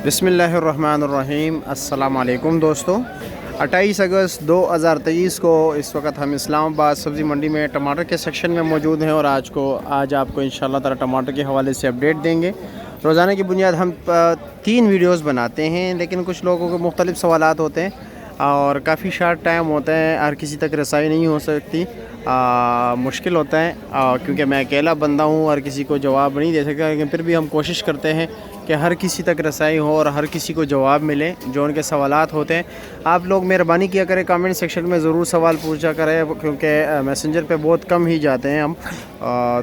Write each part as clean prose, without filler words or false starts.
बिस्मिल्लाहिर्रहमानिर्रहीम। अस्सलाम वालेकुम दोस्तों। 28 अगस्त 2023 को इस वक्त हम इस्लामाबाद सब्ज़ी मंडी में टमाटर के सेक्शन में मौजूद हैं और आज आपको इंशाअल्लाह ताला टमाटर के हवाले से अपडेट देंगे। रोज़ाना की बुनियाद हम 3 वीडियोस बनाते हैं, लेकिन कुछ लोगों के मुख्तलिफ़ सवालात होते हैं और काफ़ी शार्ट टाइम होता है, हर किसी तक रसाई नहीं हो सकती, मुश्किल होता है क्योंकि मैं अकेला बंदा हूँ, हर किसी को जवाब नहीं दे सकता। लेकिन फिर भी हम कोशिश करते हैं कि हर किसी तक रसाई हो और हर किसी को जवाब मिले जो उनके सवालात होते हैं। आप लोग मेहरबानी किया करें, कमेंट सेक्शन में ज़रूर सवाल पूछा करें क्योंकि मैसेंजर पे बहुत कम ही जाते हैं हम,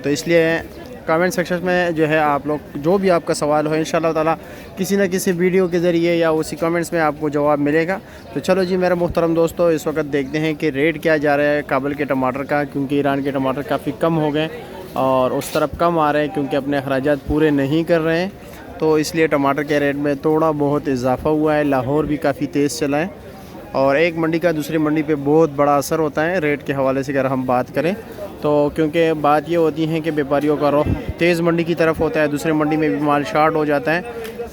तो इसलिए कमेंट सेक्शन में जो है आप लोग जो भी आपका सवाल हो इंशाअल्लाह ताला किसी न किसी वीडियो के ज़रिए या उसी कमेंट्स में आपको जवाब मिलेगा। तो चलो जी मेरे मुहतरम दोस्तों, इस वक्त देखते हैं कि रेट क्या जा रहा है काबुल के टमाटर का, क्योंकि ईरान के टमाटर काफ़ी कम हो गए और उस तरफ कम आ रहे हैं क्योंकि अपने अखराजात पूरे नहीं कर रहे हैं, तो इसलिए टमाटर के रेट में थोड़ा बहुत इजाफ़ा हुआ है। लाहौर भी काफ़ी तेज़ चला है और एक मंडी का दूसरी मंडी पे बहुत बड़ा असर होता है रेट के हवाले से अगर हम बात करें तो, क्योंकि बात ये होती है कि व्यापारियों का रुख तेज़ मंडी की तरफ होता है, दूसरे मंडी में भी माल शार्ट हो जाता है,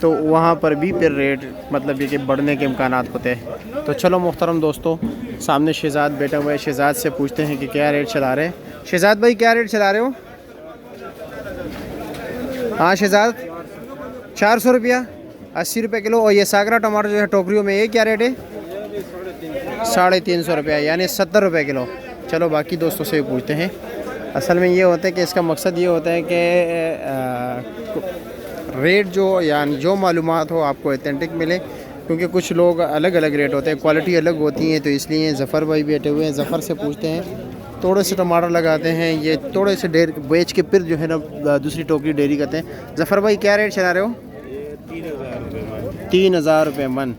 तो वहाँ पर भी फिर रेट मतलब ये कि बढ़ने के इम्कानात होते हैं। तो चलो मुहतरम दोस्तों, सामने शहजाद बैठा हुआ है, शहजाद से पूछते हैं कि क्या रेट चला रहे हैं। शहजाद भाई क्या रेट चला रहे हो? हाँ शहजाद, 400 रुपया 80 रुपये किलो। और ये सागरा टमाटर जो है टोकरियों में, ये क्या रेट है? 350 रुपया, यानी 70 रुपये किलो। चलो बाकी दोस्तों से भी पूछते हैं। असल में ये होता है कि इसका मकसद ये होता है कि रेट जो यानी जो मालूमात हो आपको ऑथेंटिक मिले, क्योंकि कुछ लोग अलग अलग रेट होते हैं, क्वालिटी अलग होती है, तो इसलिए ज़फ़र भाई बैठे हुए हैं। ज़फ़र से पूछते हैं, थोड़े से टमाटर लगाते हैं, ये थोड़े से डेर बेच के फिर जो है ना दूसरी टोकरी डेयरी करते हैं। ज़फ़र भाई क्या रेट चला रहे हो? 3000 रुपये मन।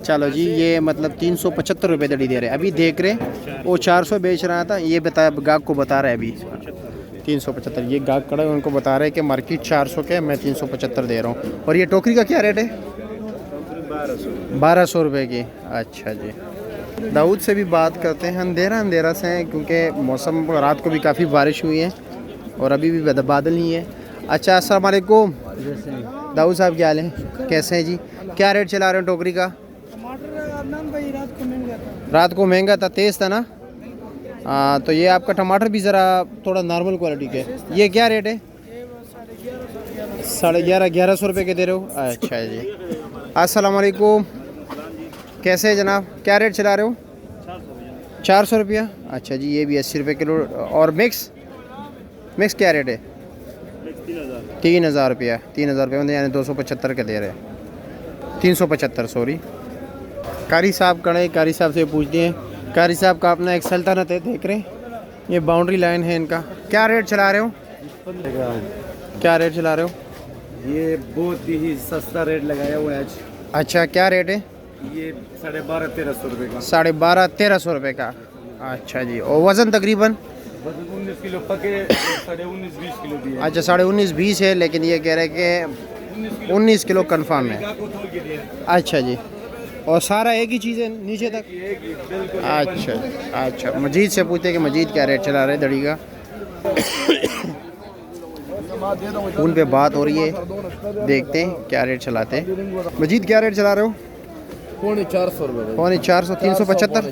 चलो जी, ये मतलब 375 रुपये दड़ी दे रहे हैं। अभी देख रहे वो 400 बेच रहा था, ये बताया गाहक को बता रहा है अभी 375। ये गाहक खड़ा है, उनको बता रहे हैं कि मार्केट 400 के, मैं 375 दे रहा हूँ। और ये टोकरी का क्या रेट है? 1200 रुपये की। अच्छा जी। दाऊद से भी बात करते हैं। अंधेरा से हैं क्योंकि मौसम, रात को भी काफ़ी बारिश हुई है और अभी भी बादल ही है। अच्छा, अस्सलाम वालेकुम दाऊद साहब, क्या हाल है, कैसे हैं जी? क्या रेट चला रहे हो टोकरी का? रात को महंगा था, तेज़ था ना? तो ये आपका टमाटर भी ज़रा थोड़ा नॉर्मल क्वालिटी के, ये क्या रेट है? 1150 रुपये के दे रहे हो? अच्छा जी। अस्सलाम वालेकुम, कैसे है जनाब, क्या रेट चला रहे हो? 400 रुपया। अच्छा जी, ये भी 80 रुपये किलो। और मिक्स क्या रेट है? 3000 रुपया। 3000 रुपये में यानी 275 के दे रहे हैं, 375 सॉरी। कारी साहब कड़े, कारी साहब से पूछते हैं। कारी साहब का अपना एक सल्तनत है, देख रहे हैं, ये बाउंड्री लाइन है इनका। क्या रेट चला रहे हो? क्या रेट चला रहे हो? ये बहुत ही सस्ता रेट लगाया हुआ है आज। अच्छा, क्या रेट है? ये 12,500-1300 रुपये का। 12,500-1300 रुपये का। अच्छा जी। और वज़न तकरीबन? 19 किलो पके, 19-20 किलो भी है। अच्छा, 19-20 है, लेकिन ये कह रहे हैं कि 19 किलो कन्फर्म है। अच्छा जी। और सारा एक ही चीज़ है नीचे तक? अच्छा। मजीद से पूछते हैं कि मजीद क्या रेट चला रहे हैं दड़ी का। फ़ोन पे बात हो रही है, देखते हैं क्या रेट चलाते हैं। मजीद क्या रेट चला रहे हो? 450 रुपये। 450, 375।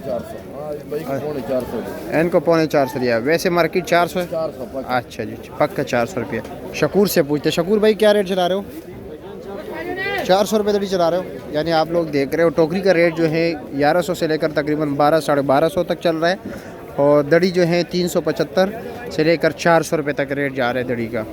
इनको 450 दिया, वैसे मार्केट 400 है। अच्छा जी, पक्का 400 रुपया। शकूर से पूछते। शकूर भाई क्या रेट चला रहे हो? 400 रुपये दड़ी चला रहे हो, यानी आप लोग देख रहे हो टोकरी का रेट जो है 1100 से लेकर तकरीबन 1200-1250 तक चल रहा है और दड़ी जो है 375 से लेकर 400 रुपये तक रेट जा रहा है दड़ी का।